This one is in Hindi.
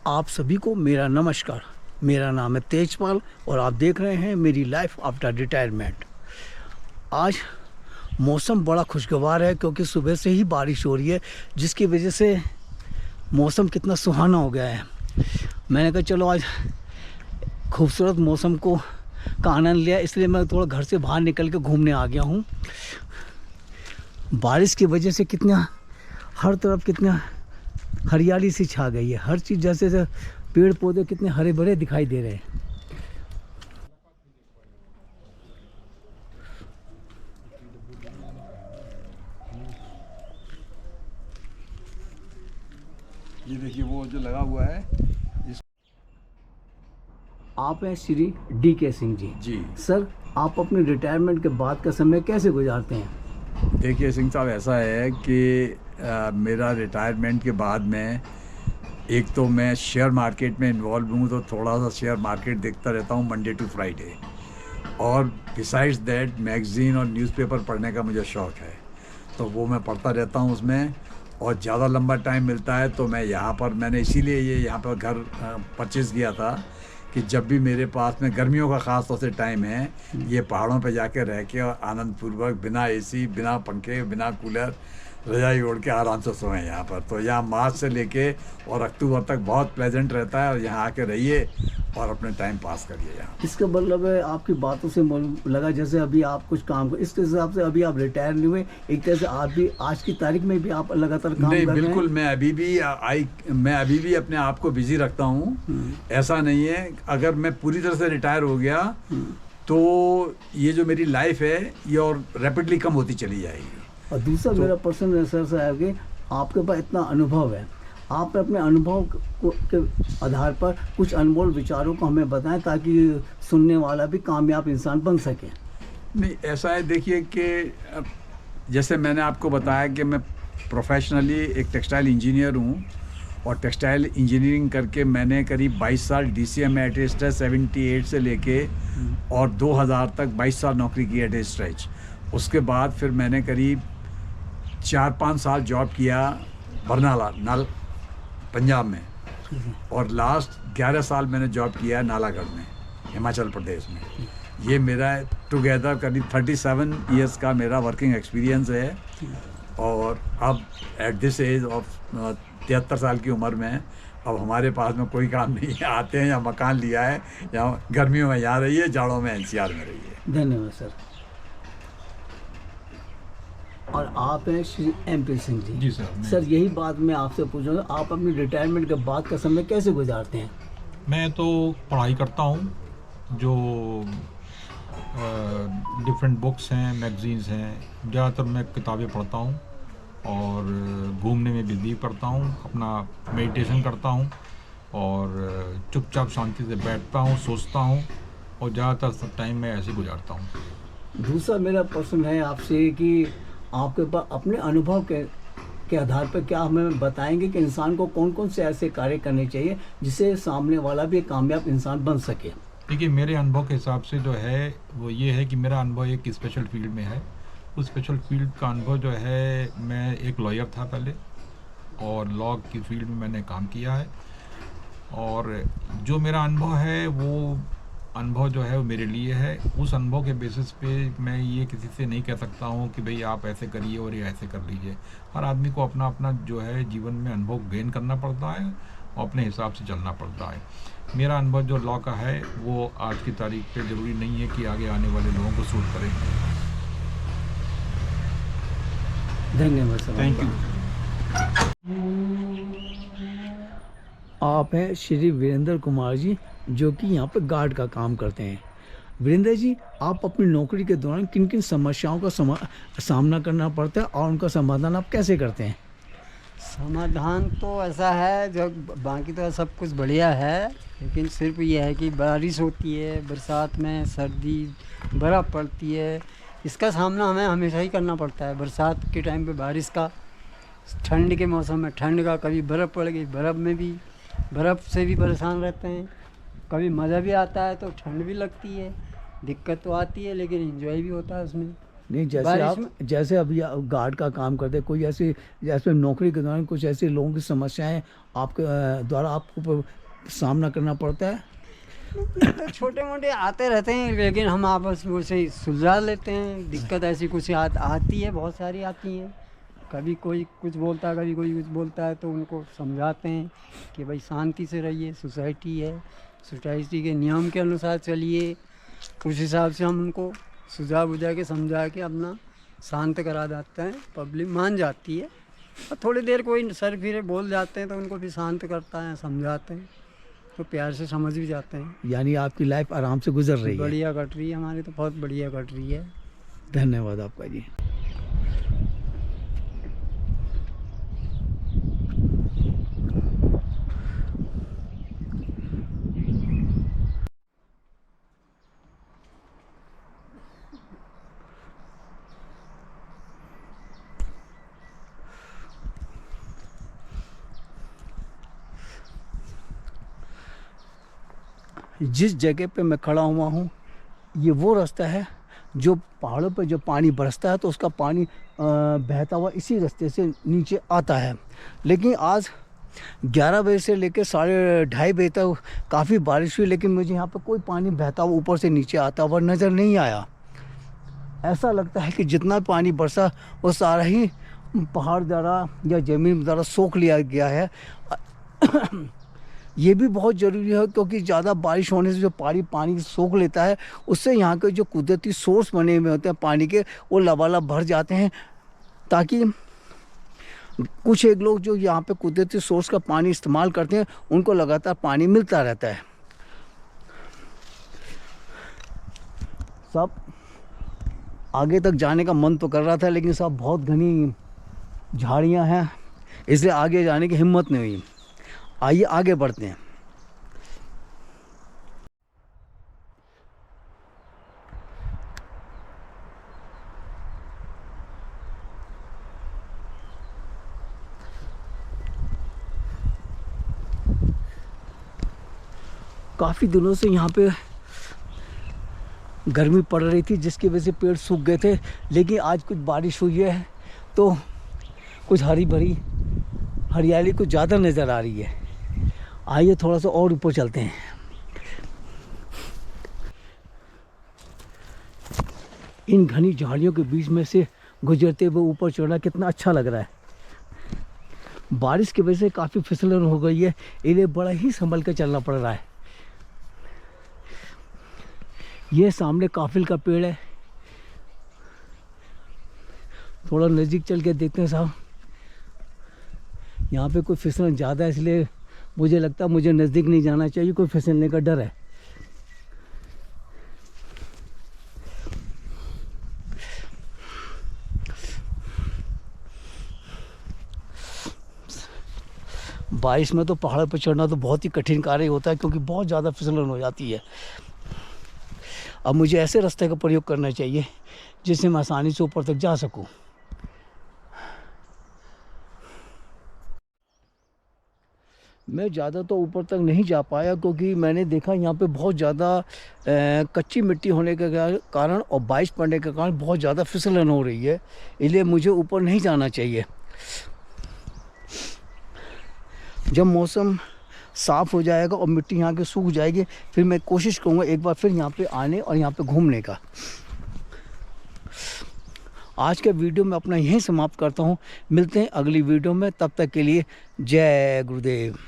आप सभी को मेरा नमस्कार। मेरा नाम है तेजपाल और आप देख रहे हैं मेरी लाइफ आफ्टर रिटायरमेंट। आज मौसम बड़ा खुशगवार है क्योंकि सुबह से ही बारिश हो रही है, जिसकी वजह से मौसम कितना सुहाना हो गया है। मैंने कहा चलो आज खूबसूरत मौसम का आनंद लिया, इसलिए मैं थोड़ा घर से बाहर निकल के घूमने आ गया हूँ। बारिश की वजह से कितना हर तरफ कितना हरियाली सी छा गई है। हर चीज़ जैसे पेड़ पौधे कितने हरे भरे दिखाई दे रहे हैं। ये देखिए वो जो लगा हुआ है आप हैं श्री DK सिंह जी। जी। सर, आप अपने रिटायरमेंट के बाद का समय कैसे गुजारते हैं? देखिए सिंह साहब, ऐसा है कि मेरा रिटायरमेंट के बाद में एक तो मैं शेयर मार्केट में इन्वॉल्व हूँ, तो थोड़ा सा शेयर मार्केट देखता रहता हूँ मंडे टू फ्राइडे। और बिसाइड्स दैट मैगज़ीन और न्यूज़पेपर पढ़ने का मुझे शौक़ है, तो वो मैं पढ़ता रहता हूँ उसमें। और ज़्यादा लंबा टाइम मिलता है तो मैं यहाँ पर, मैंने इसीलिए ये यहाँ पर घर परचेज़ किया था कि जब भी मेरे पास में गर्मियों का ख़ास तौर से टाइम है, ये पहाड़ों पे जाके रह के और आनंदपूर्वक बिना AC, बिना पंखे, बिना कूलर, रजाई ओढ़ के आराम से सोएं यहाँ पर। तो यहाँ मार्च से लेके और अक्टूबर तक बहुत प्लेजेंट रहता है, और यहाँ आके रहिए और अपने टाइम पास करिए यहाँ। इसका मतलब है, आपकी बातों से लगा जैसे अभी आप कुछ काम कर, इसके हिसाब से अभी आप रिटायर नहीं हुए, एक तरह से आप भी आज की तारीख में भी आप लगातार काम नहीं, कर रहे हैं। बिल्कुल, मैं अभी भी अपने आप को बिजी रखता हूँ। ऐसा नहीं है, अगर मैं पूरी तरह से रिटायर हो गया तो ये जो मेरी लाइफ है ये और रैपिडली कम होती चली जाएगी। और दूसरा मेरा पर्सनल रिसर्च है कि आपके पास इतना अनुभव है, आप अपने अनुभव के आधार पर कुछ अनमोल विचारों को हमें बताएं ताकि सुनने वाला भी कामयाब इंसान बन सके। नहीं, ऐसा है, देखिए कि जैसे मैंने आपको बताया कि मैं प्रोफेशनली एक टेक्सटाइल इंजीनियर हूँ, और टेक्सटाइल इंजीनियरिंग करके मैंने करीब 22 साल DCM एट ए स्ट्रेच 78 से लेके और 2000 तक 22 साल नौकरी की एट ए स्ट्रेच। उसके बाद फिर मैंने करीब 4-5 साल जॉब किया बरनाला पंजाब में, और लास्ट 11 साल मैंने जॉब किया नालागढ़ में, हिमाचल प्रदेश में। ये मेरा टुगेदर करीब 37 इयर्स का मेरा वर्किंग एक्सपीरियंस है। और अब एट दिस एज ऑफ 73 साल की उम्र में अब हमारे पास में कोई काम नहीं है। आते हैं, या मकान लिया है, या गर्मियों में यहाँ रहिए, जाड़ों में NCR में रहिए। धन्यवाद सर। और आप हैं श्री MP सिंह जी। जी सर। सर, यही बात मैं आपसे पूछूंगा, आप अपने रिटायरमेंट के बाद का समय कैसे गुजारते हैं? मैं तो पढ़ाई करता हूँ, जो डिफरेंट बुक्स हैं, मैगज़ीन्स हैं, ज़्यादातर मैं किताबें पढ़ता हूँ, और घूमने में बिजी पड़ता हूँ, अपना मेडिटेशन करता हूँ, और चुपचाप शांति से बैठता हूँ, सोचता हूँ, और ज़्यादातर टाइम मैं ऐसे गुजारता हूँ। दूसरा मेरा प्रश्न है आपसे कि आपके पास अपने अनुभव के आधार पर क्या हमें बताएंगे कि इंसान को कौन कौन से ऐसे कार्य करने चाहिए जिससे सामने वाला भी एक कामयाब इंसान बन सके? देखिए, मेरे अनुभव के हिसाब से जो है वो ये है कि मेरा अनुभव एक स्पेशल फील्ड में है। उस स्पेशल फील्ड का अनुभव जो है, मैं एक लॉयर था पहले, और लॉ की फील्ड में मैंने काम किया है। और जो मेरा अनुभव है वो अनुभव जो है वो मेरे लिए है। उस अनुभव के बेसिस पे मैं ये किसी से नहीं कह सकता हूँ कि भाई आप ऐसे करिए और ये ऐसे कर लीजिए। हर आदमी को अपना अपना जो है जीवन में अनुभव गेन करना पड़ता है, और अपने हिसाब से चलना पड़ता है। मेरा अनुभव जो लॉ का है वो आज की तारीख पे ज़रूरी नहीं है कि आगे आने वाले लोगों को सूट करे। धन्यवाद सर। Thank you. आप हैं श्री वीरेंद्र कुमार जी, जो कि यहाँ पर गार्ड का काम करते हैं। वीरेंद्र जी, आप अपनी नौकरी के दौरान किन किन समस्याओं का सामना करना पड़ता है और उनका समाधान आप कैसे करते हैं? समाधान तो ऐसा है, जो बाकी तो सब कुछ बढ़िया है, लेकिन सिर्फ ये है कि बारिश होती है, बरसात में सर्दी, बर्फ़ पड़ती है, इसका सामना हमें हमेशा ही करना पड़ता है। बरसात के टाइम पे बारिश का, ठंड के मौसम में ठंड का, कभी बर्फ़ पड़ गई, बर्फ़ से भी परेशान रहते हैं। कभी मज़ा भी आता है तो ठंड भी लगती है, दिक्कत तो आती है, लेकिन एंजॉय भी होता है उसमें। नहीं, जैसे बारिश आप में- जैसे अभी आप गार्ड का काम करते हैं, कोई ऐसी जैसे नौकरी के दौरान कुछ ऐसे लोगों की समस्याएं आपके द्वारा आपको सामना करना पड़ता है? तो छोटे मोटे आते रहते हैं, लेकिन हम आपस में उसे सुलझा लेते हैं। दिक्कत ऐसी कुछ आती है, बहुत सारी आती हैं। कभी कोई कुछ बोलता है, कभी कोई कुछ बोलता है, तो उनको समझाते हैं कि भाई शांति से रहिए, सोसाइटी है, सोसाइटी के नियम के अनुसार चलिए। उस हिसाब से हम उनको सुझा बुझा के समझा के अपना शांत करा देते हैं। पब्लिक मान जाती है, और थोड़ी देर कोई सर फिरे बोल जाते हैं तो उनको भी शांत करता है, समझाते हैं, तो प्यार से समझ भी जाते हैं। यानी आपकी लाइफ आराम से गुजर रही है। बढ़िया कट रही है हमारी, तो बहुत बढ़िया कट रही है। धन्यवाद आपका जी। जिस जगह पे मैं खड़ा हुआ हूँ, ये वो रास्ता है जो पहाड़ों पे जो पानी बरसता है तो उसका पानी बहता हुआ इसी रास्ते से नीचे आता है। लेकिन आज 11 बजे से लेकर 2:30 बजे तक काफ़ी बारिश हुई, लेकिन मुझे यहाँ पे कोई पानी बहता हुआ ऊपर से नीचे आता हुआ नज़र नहीं आया। ऐसा लगता है कि जितना पानी बरसा वो सारा ही पहाड़ द्वारा या ज़मीन द्वारा सोख लिया गया है। ये भी बहुत ज़रूरी है, क्योंकि ज़्यादा बारिश होने से जो पानी सोख लेता है, उससे यहाँ के जो कुदरती सोर्स बने हुए होते हैं पानी के, वो लबालब भर जाते हैं। ताकि कुछ एक लोग जो यहाँ पे कुदरती सोर्स का पानी इस्तेमाल करते हैं, उनको लगातार पानी मिलता रहता है। सब आगे तक जाने का मन तो कर रहा था, लेकिन सब बहुत घनी झाड़ियाँ हैं, इसलिए आगे जाने की हिम्मत नहीं हुई। आइए आगे बढ़ते हैं। काफ़ी दिनों से यहाँ पे गर्मी पड़ रही थी, जिसकी वजह से पेड़ सूख गए थे, लेकिन आज कुछ बारिश हुई है तो कुछ हरी भरी हरियाली कुछ ज़्यादा नज़र आ रही है। आइए थोड़ा सा और ऊपर चलते हैं। इन घनी झाड़ियों के बीच में से गुजरते हुए ऊपर चढ़ना कितना अच्छा लग रहा है। बारिश की वजह से काफ़ी फिसलन हो गई है, इन्हें बड़ा ही संभल कर चलना पड़ रहा है। ये सामने काफिल का पेड़ है, थोड़ा नज़दीक चल के देखते हैं साहब। यहाँ पे कोई फिसलन ज़्यादा है, इसलिए मुझे लगता है मुझे नज़दीक नहीं जाना चाहिए, कोई फिसलने का डर है। बारिश में तो पहाड़ पर चढ़ना तो बहुत ही कठिन कार्य होता है, क्योंकि बहुत ज़्यादा फिसलन हो जाती है। अब मुझे ऐसे रास्ते का प्रयोग करना चाहिए जिससे मैं आसानी से ऊपर तक जा सकूं। मैं ज़्यादा तो ऊपर तक नहीं जा पाया, क्योंकि मैंने देखा यहाँ पे बहुत ज़्यादा कच्ची मिट्टी होने के कारण और बारिश पड़ने के कारण बहुत ज़्यादा फिसलन हो रही है, इसलिए मुझे ऊपर नहीं जाना चाहिए। जब मौसम साफ़ हो जाएगा और मिट्टी यहाँ के सूख जाएगी, फिर मैं कोशिश करूँगा एक बार फिर यहाँ पे आने और यहाँ पे घूमने का। आज के वीडियो में अपना यहीं समाप्त करता हूँ। मिलते हैं अगली वीडियो में, तब तक के लिए जय गुरुदेव।